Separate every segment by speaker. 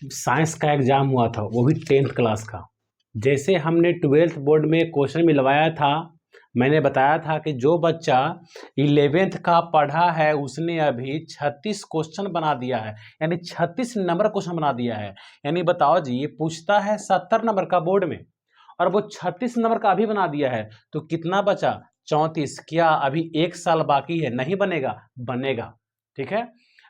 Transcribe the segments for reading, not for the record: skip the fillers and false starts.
Speaker 1: Science का exam हुआ था, वो भी 10th क्लास का। जैसे हमने 12th बोर्ड में क्वेश्चन मिलवाया था, मैंने बताया था कि जो बच्चा 11th का पढ़ा है उसने अभी 36 क्वेश्चन बना दिया है, यानी 36 नंबर क्वेश्चन बना दिया है। यानी बताओ जी, ये पूछता है 70 नंबर का बोर्ड में और वो 36 नंबर का अभी बना दिया है, तो कितना बचा? 34। क्या अभी 1 साल बाकी है? नहीं बनेगा? बनेगा। ठीक है।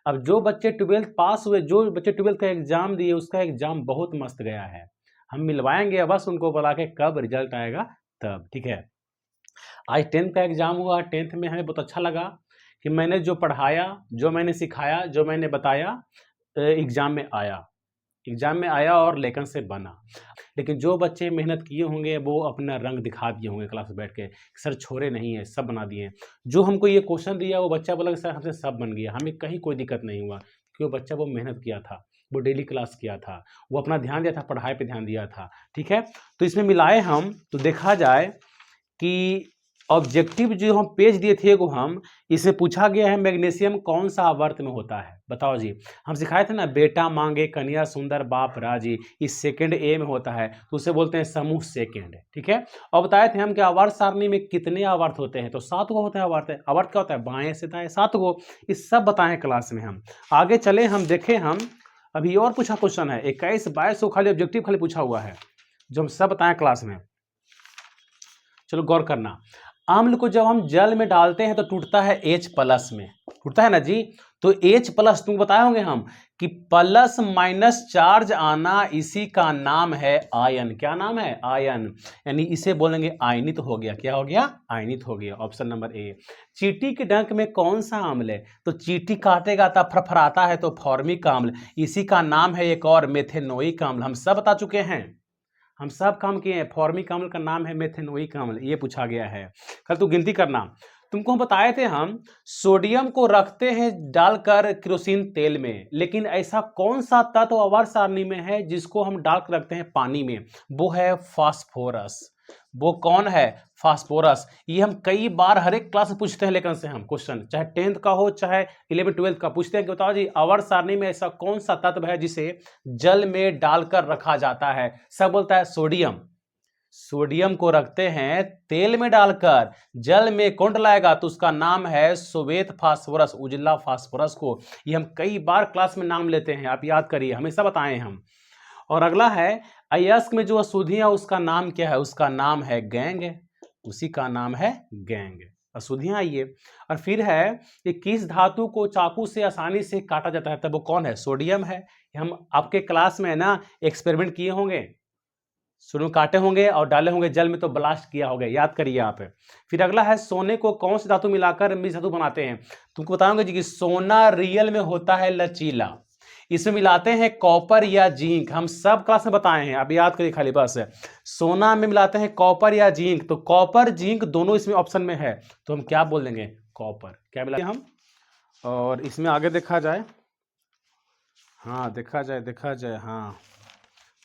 Speaker 1: अब जो बच्चे 12th पास हुए, जो बच्चे 12th का एग्जाम दिए, उसका एग्जाम बहुत मस्त गया है। हम मिलवाएंगे बस उनको बुला के, कब रिजल्ट आएगा तब। ठीक है। आज 10th का एग्जाम हुआ। 10th में हमें बहुत अच्छा लगा कि मैंने जो पढ़ाया, जो मैंने सिखाया, जो मैंने बताया, एग्जाम में आया। एग्जाम में आया और लेसन से बना। लेकिन जो बच्चे मेहनत किए होंगे वो अपना रंग दिखा दिए होंगे क्लास में बैठ के, सर छोड़े नहीं है, सब बना दिए हैं। जो हमको ये क्वेश्चन दिया वो बच्चा बोला कि सर हमसे सब बन गया, हमें कहीं कोई दिक्कत नहीं हुआ, क्योंकि वो बच्चा वो मेहनत किया था, वो डेली क्लास किया था, वो अपना ध्यान दिया था, पढ़ाई पे ध्यान दिया था। ठीक है। तो इसमें मिलाए हम तो देखा जाए कि ऑब्जेक्टिव जो हम पेज दिए थे को हम, इसमें पूछा गया है मैग्नीशियम कौन सा आवर्त में होता है? बताओ जी। हम सिखाए थे ना, बेटा मांगे कन्या सुंदर बाप राजी, इस सेकंड ए में होता है, तो उसे बोलते हैं समूह सेकंड। ठीक है। और बताए थे हम कि आवर्त सारणी में कितने आवर्त होते हैं, तो 7 गो होते हैं आवर्त। आवर्त क्या होता है? बाएं से दाएं 7 गो। इस सब बताए क्लास में। हम आगे चले, हम देखें, हम अभी और पूछा क्वेश्चन है 21 22 को, खाली ऑब्जेक्टिव खाली पूछा हुआ है, जो हम सब बताएं क्लास में। चलो गौर करना। अम्ल को जब हम जल में डालते हैं तो टूटता है H+ में, टूटता है ना जी। तो H+ तुम बताए होंगे हम कि प्लस माइनस चार्ज आना, इसी का नाम है आयन। क्या नाम है? आयन। यानी इसे बोलेंगे आयनित हो गया। क्या हो गया? आयनित हो गया। Option number A. चींटी के डंक में कौन सा अम्ल है? तो चींटी काटेगा तब फरफराता है, तो फॉर्मिक अम्ल। इसी का नाम है एक और, मेथेनोइक अम्ल। हम सब बता चुके हैं, हम सब काम किए हैं। फॉर्मिक अम्ल का नाम है मेथेनोइक अम्ल, ये पूछा गया है। कल तू गिनती करना। तुमको हम बताए थे, हम सोडियम को रखते हैं डालकर केरोसिन तेल में, लेकिन ऐसा कौन सा तत्व आवर्त सारणी में है जिसको हम डालकर रखते हैं पानी में? वो है फास्फोरस। वो कौन है? फास्फोरस। ये हम कई बार हर एक क्लास में पूछते हैं, लेकिन से हम क्वेश्चन, चाहे 10th का हो चाहे 11 12th का, पूछते हैं कि बताओ जी आवर्त सारणी में ऐसा कौन सा तत्व है जिसे जल में डालकर रखा जाता है? सब बोलता है सोडियम। सोडियम को रखते हैं तेल में डालकर, जल में कौन डलाएगा? तो उसका नाम है श्वेत फास्फोरस, उजला फास्फोरस को। ये हम कई बार क्लास में नाम लेते हैं, आप याद करिए, हमेशा बताएं हम। और अगला है अयस्क में जो अशुद्धियां, उसका नाम क्या है? उसका नाम है गैंग, उसी का नाम है गैंग। अशुद्धियां आइए। और फिर है कि किस धातु को चाकू से आसानी से काटा जाता है? तब वो कौन है? सोडियम है। हम आपके क्लास में है ना एक्सपेरिमेंट किए होंगे, शुरू काटे होंगे और डाले होंगे जल में, तो ब्लास्ट किया होगा, याद करिए आप। फिर अगला है सोने को कौन सी धातु मिलाकर मिश्र धातु बनाते हैं? तुमको बताऊंगा जी कि सोना रियल में होता है लचीला, इसमें मिलाते हैं कॉपर या जिंक। हम सब क्लास में बताए हैं, अब याद करिए खाली बस। सोना में मिलाते हैं कॉपर या जिंक, तो कॉपर जिंक दोनों इसमें ऑप्शन में है, तो हम क्या बोल देंगे? कॉपर। क्या मिलाते हैं हम? और इसमें आगे देखा जाए, हाँ देखा जाए, हाँ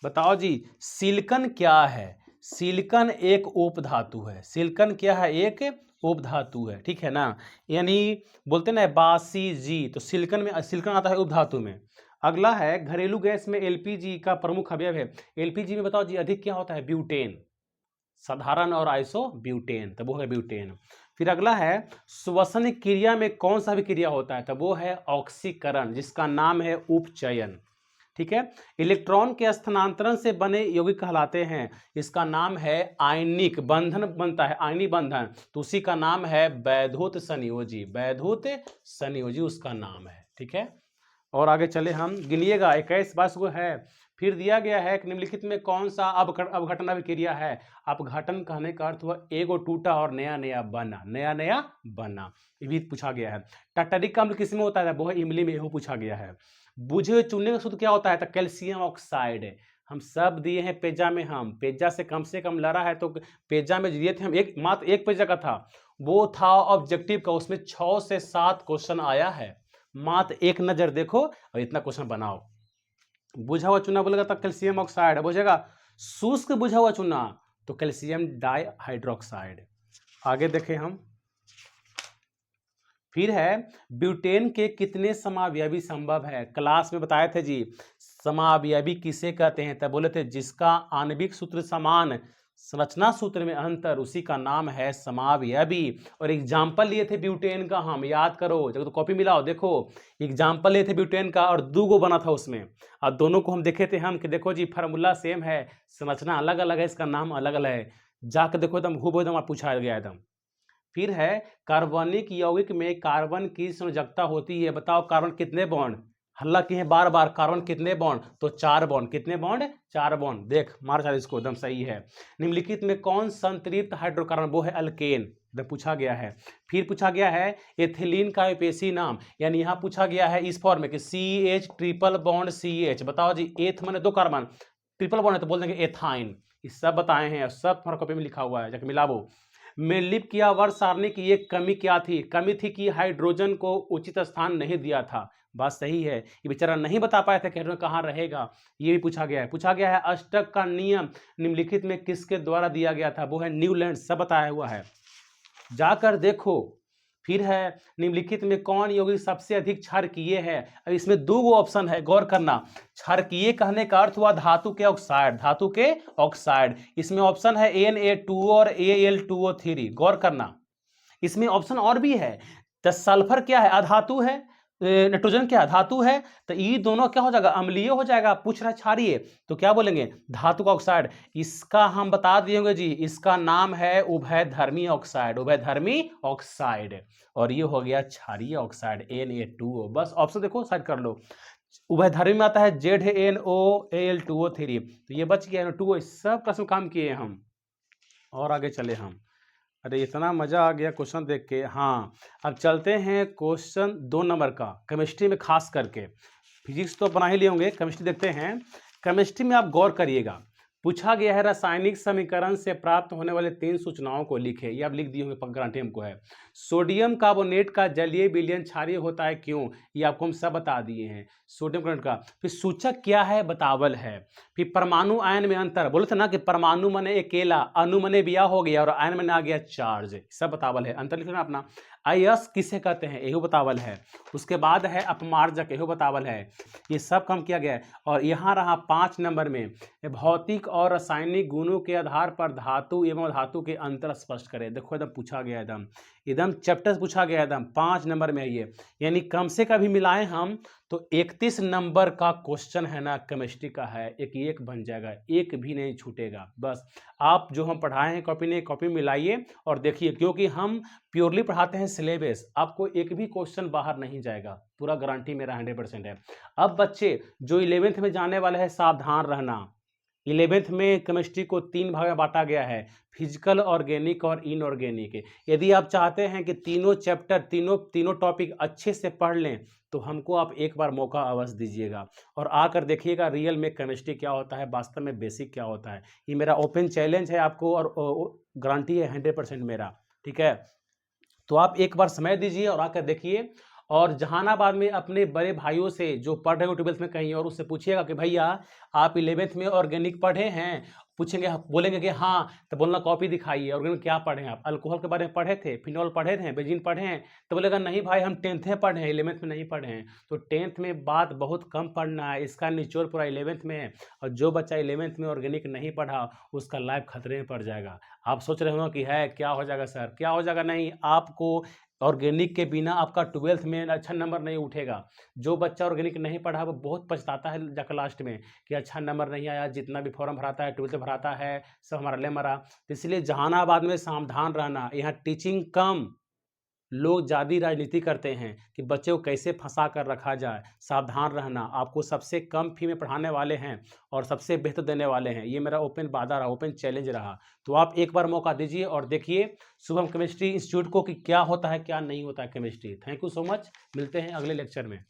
Speaker 1: बताओ जी, सिलिकन क्या है? सिलिकन एक उपधातु है। सिलिकन क्या है? एक उपधातु है। ठीक है ना। यानी बोलते ना बासी जी, तो सिलिकन में सिलिकन आता है उपधातु में। अगला है घरेलू गैस में एलपीजी का प्रमुख अवयव है। एलपीजी में बताओ जी अधिक क्या होता है? ब्यूटेन। साधारण और आइसो ब्यूटेन, तब वो है ब्यूटेन। फिर अगला है श्वसन क्रिया में कौन सा भी क्रिया होता है? तब वो है ऑक्सीकरण, जिसका नाम है उपचयन। ठीक है। इलेक्ट्रॉन के स्थानांतरण से बने यौगिक कहलाते हैं, इसका नाम है आयनिक बंधन बनता है, आयनी बंधन, तो उसी का नाम है वैद्युत संयोजी। वैद्युत संयोजी उसका नाम है। ठीक है। और आगे चले हम, गिनिएगा 21 22 को है। फिर दिया गया है कि निम्नलिखित में कौन सा अवघटन अभिक्रिया है? अपघटन कहने का अर्थ हुआ एगो टूटा और नया नया बना, नया नया बना, ये भी पूछा गया है। टाटरिक अम्ल किसमें होता है? वो इमली में, वो पूछा गया है। बुझे हुए चूने का सूत्र क्या होता है? तो कैल्शियम ऑक्साइड। हम सब दिए हैं पेजा में, हम पेजा से कम लड़ा है, तो पेजा में दिए थे हम, एक मात्र एक पेजा का था, वो था ऑब्जेक्टिव का, उसमें 6 से 7 क्वेश्चन आया है। मात्र एक नजर देखो और इतना क्वेश्चन बनाओ। बुझा हुआ चूना बोलेगा तो कैल्शियम ऑक्साइड बुझेगा, शुष्क बुझा हुआ चूना तो कैल्शियम डाइहाइड्रोक्साइड। आगे देखें हम, फिर है ब्यूटेन के कितने समावयवी संभव है? क्लास में बताए थे जी, समावयवी किसे कहते हैं? तब बोले थे जिसका आणविक सूत्र समान, संरचना सूत्र में अंतर, उसी का नाम है समावयवी। और एग्जाम्पल लिए थे ब्यूटेन का, हम याद करो, जब तो कॉपी मिलाओ, देखो एग्जाम्पल लिए थे ब्यूटेन का और 2 गो बना था उसमें, और दोनों को हम देखे थे हम कि देखो जी फार्मूला सेम है, संरचना अलग अलग है, इसका नाम अलग अलग है। जाकर देखो एकदम हूबहू एकदम पूछा गया एकदम। फिर है कार्बनिक यौगिक में कार्बन की संयोजकता होती है, बताओ कार्बन कितने बॉन्ड, हल्ला किए बार बार, कार्बन कितने बॉन्ड, तो 4 बॉन्ड, कितने बॉन्ड, 4 बॉन्ड, देख मार चाल इसको, एकदम सही है। निम्नलिखित में कौन संतृप्त हाइड्रोकार्बन, वो है अल्केन, जब पूछा गया है। फिर पूछा गया है एथिलीन का विपेशी नाम, यानी यहाँ पूछा गया है इस फॉर्म में कि CH ट्रिपल बॉन्ड CH, बताओ जी एथ माने 2 कार्बन, ट्रिपल बॉन्ड है तो बोल देंगे एथाइन, ये सब बताए हैं, सब हमारे कॉपी में लिखा हुआ है, जाके मिलाबो। में लिप किया वर्ष सारणी की एक कमी क्या थी? कमी थी कि हाइड्रोजन को उचित स्थान नहीं दिया था, बात सही है, ये बेचारा नहीं बता पाया था कि हाइड्रोजन कहाँ रहेगा, ये भी पूछा गया है। पूछा गया है अष्टक का नियम निम्नलिखित में किसके द्वारा दिया गया था? वो है न्यूलैंड, सब बताया हुआ है, जाकर देखो। फिर है निम्नलिखित में कौन यौगिक सबसे अधिक क्षारकीय है? अब इसमें 2 गो ऑप्शन है, गौर करना। क्षारकीय कहने का अर्थ हुआ धातु के ऑक्साइड, धातु के ऑक्साइड। इसमें ऑप्शन है Na2O और Al2O3, गौर करना। इसमें ऑप्शन और भी है, तो सल्फर क्या है? अधातु है, नाइट्रोजन क्या धातु है, तो ये दोनों क्या हो जाएगा? अम्लीय हो जाएगा। पूछ रहा क्षारीय, तो क्या बोलेंगे? धातु का ऑक्साइड। इसका हम बता दिएंगे जी, इसका नाम है उभयधर्मी ऑक्साइड, उभयधर्मी ऑक्साइड, और ये हो गया क्षारीय ऑक्साइड Na2O। बस ऑप्शन देखो साइड कर लो, उभयधर्मी में आता है ZnOAl2O3, तो ये बच गया Na2O। सब प्रश्न काम किए हम, और आगे चले हम। अरे इतना मज़ा आ गया क्वेश्चन देख के। हाँ, अब चलते हैं क्वेश्चन 2 नंबर का, केमिस्ट्री में खास करके। फिजिक्स तो बना ही लिए होंगे, केमिस्ट्री देखते हैं। केमिस्ट्री में आप गौर करिएगा, पूछा गया है रासायनिक समीकरण से प्राप्त होने वाले 3 सूचनाओं को लिखे, ये आप लिख दिए होंगे, गारंटी हमको है। सोडियम कार्बोनेट का जलीय विलयन क्षारीय होता है, क्यों? ये आपको हम सब बता दिए हैं, सोडियम कार्बोनेट का। फिर सूचक क्या है? बतावल है। फिर परमाणु आयन में अंतर, बोले थे ना कि परमाणु मने अकेला, अणु मने बिया हो गया, और आयन मने आ गया चार्ज, सब बतावल है। अंतर लिखना अपना। अयस्क किसे कहते हैं? यही बतावल है। उसके बाद है अपमार्जक, यही बतावल है। ये सब कम किया गया है। और यहाँ रहा 5 नंबर में, भौतिक और रासायनिक गुणों के आधार पर धातु एवं धातु के अंतर स्पष्ट करें। देखो एकदम पूछा गया, एकदम एकदम चैप्टर पूछा गया, एकदम 5 नंबर में ये, यानी कम से कभी मिलाएं हम तो 31 नंबर का क्वेश्चन है ना, केमिस्ट्री का है, एक बन जाएगा, एक भी नहीं छूटेगा। बस आप जो हम पढ़ाए हैं कॉपी नहीं, कॉपी मिलाइए और देखिए, क्योंकि हम प्योरली पढ़ाते हैं सिलेबस, आपको एक भी क्वेश्चन बाहर नहीं जाएगा, पूरा गारंटी मेरा 100% है। अब बच्चे जो 11th में जाने वाले हैं, सावधान रहना। 11th में केमिस्ट्री को 3 भाग में बांटा गया है, फिजिकल, ऑर्गेनिक और इनऑर्गेनिक। यदि आप चाहते हैं कि तीनों चैप्टर, तीनों टॉपिक अच्छे से पढ़ लें, तो हमको आप एक बार मौका अवश्य दीजिएगा और आकर देखिएगा रियल में केमिस्ट्री क्या होता है, वास्तव में बेसिक क्या होता है। ये मेरा ओपन चैलेंज है आपको, और गारंटी है 100% मेरा, ठीक है। तो आप एक बार समय दीजिए और आकर देखिए, और जहानाबाद में अपने बड़े भाइयों से जो पढ़ रहे हो 12th में कहीं और, उससे पूछिएगा कि भैया आप 11th में ऑर्गेनिक पढ़े हैं? पूछेंगे, बोलेंगे कि हाँ, तो बोलना कॉपी दिखाइए, ऑर्गेनिक क्या पढ़े हैं आप? अल्कोहल के बारे में पढ़े थे, फिनॉल पढ़े हैं, बेंजीन पढ़े हैं? तो बोलेगा नहीं भाई, हम 10th में पढ़े हैं, 11th में नहीं पढ़े हैं। तो 10th में बात बहुत कम पढ़ना है, इसका निचोड़ पूरा 11th में है। और जो बच्चा 11th में ऑर्गेनिक नहीं पढ़ा, उसका लाइफ खतरे में पड़ जाएगा। आप सोच रहे हो कि है क्या हो जाएगा सर, क्या हो जाएगा? नहीं, आपको ऑर्गेनिक के बिना आपका 12th में अच्छा नंबर नहीं उठेगा। जो बच्चा ऑर्गेनिक नहीं पढ़ा वो बहुत पछताता है जाकर लास्ट में कि अच्छा नंबर नहीं आया, जितना भी फॉर्म भराता है 12th भराता है सब हमारा ले मरा। तो इसलिए जहानाबाद में सावधान रहना, यहाँ टीचिंग कम, लोग ज़्यादा राजनीति करते हैं कि बच्चे को कैसे फंसा कर रखा जाए। सावधान रहना, आपको सबसे कम फी में पढ़ाने वाले हैं और सबसे बेहतर देने वाले हैं। ये मेरा ओपन वादा रहा, ओपन चैलेंज रहा। तो आप एक बार मौका दीजिए और देखिए शुभम केमिस्ट्री इंस्टीट्यूट को कि क्या होता है क्या नहीं होता है chemistry. Thank you so much, मिलते हैं अगले लेक्चर में।